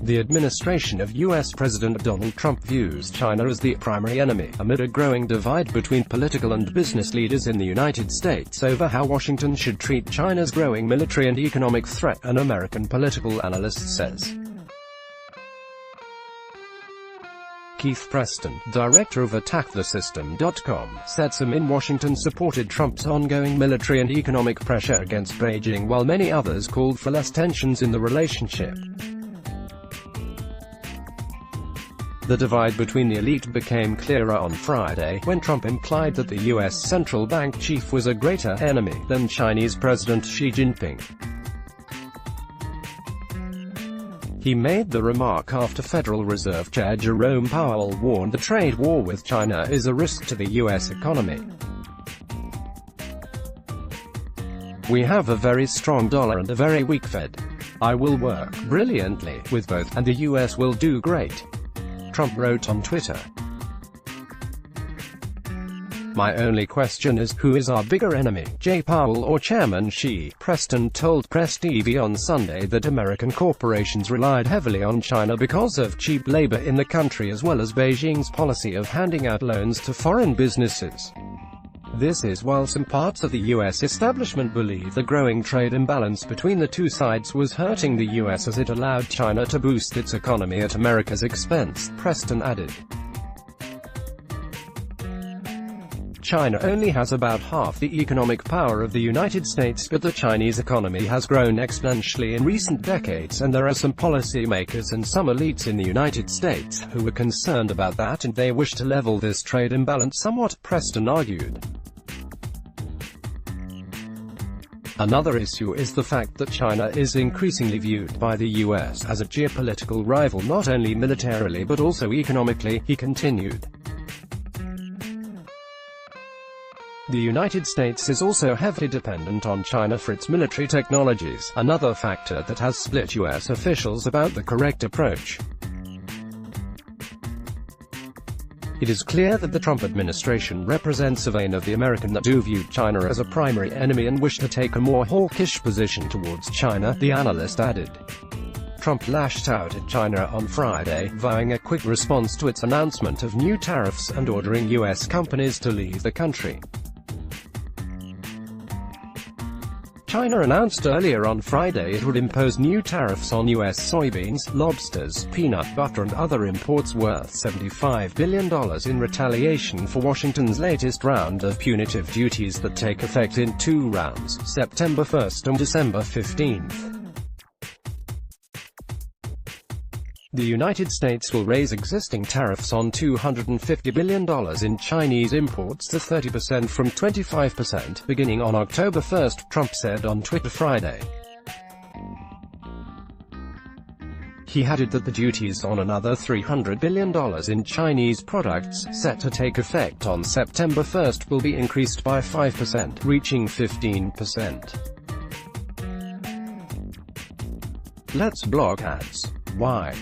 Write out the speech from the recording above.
The administration of U.S. President Donald Trump views China as the primary enemy, amid a growing divide between political and business leaders in the United States over how Washington should treat China's growing military and economic threat, an American political analyst says. Keith Preston, director of AttackTheSystem.com, said some in Washington supported Trump's ongoing military and economic pressure against Beijing, while many others called for less tensions in the relationship. The divide between the elite became clearer on Friday, when Trump implied that the U.S. central bank chief was a greater enemy than Chinese President Xi Jinping. He made the remark after Federal Reserve Chair Jerome Powell warned the trade war with China is a risk to the U.S. economy. "We have a very strong dollar and a very weak Fed. I will work brilliantly with both, and the U.S. will do great," Trump wrote on Twitter. "My only question is, who is our bigger enemy, Jay Powell or Chairman Xi?" Preston told Press TV on Sunday that American corporations relied heavily on China because of cheap labor in the country as well as Beijing's policy of handing out loans to foreign businesses. This is while some parts of the U.S. establishment believe the growing trade imbalance between the two sides was hurting the U.S. as it allowed China to boost its economy at America's expense, Preston added. China only has about half the economic power of the United States, but the Chinese economy has grown exponentially in recent decades, and there are some policymakers and some elites in the United States who are concerned about that, and they wish to level this trade imbalance somewhat, Preston argued. Another issue is the fact that China is increasingly viewed by the U.S. as a geopolitical rival, not only militarily but also economically, he continued. The United States is also heavily dependent on China for its military technologies, another factor that has split U.S. officials about the correct approach. It is clear that the Trump administration represents a vein of the American that do view China as a primary enemy and wish to take a more hawkish position towards China, the analyst added. Trump lashed out at China on Friday, vowing a quick response to its announcement of new tariffs and ordering U.S. companies to leave the country. China announced earlier on Friday it would impose new tariffs on U.S. soybeans, lobsters, peanut butter and other imports worth $75 billion in retaliation for Washington's latest round of punitive duties that take effect in two rounds, September 1 and December 15. The United States will raise existing tariffs on $250 billion in Chinese imports to 30% from 25%, beginning on October 1, Trump said on Twitter Friday. He added that the duties on another $300 billion in Chinese products, set to take effect on September 1, will be increased by 5%, reaching 15%. Let's block ads. Why?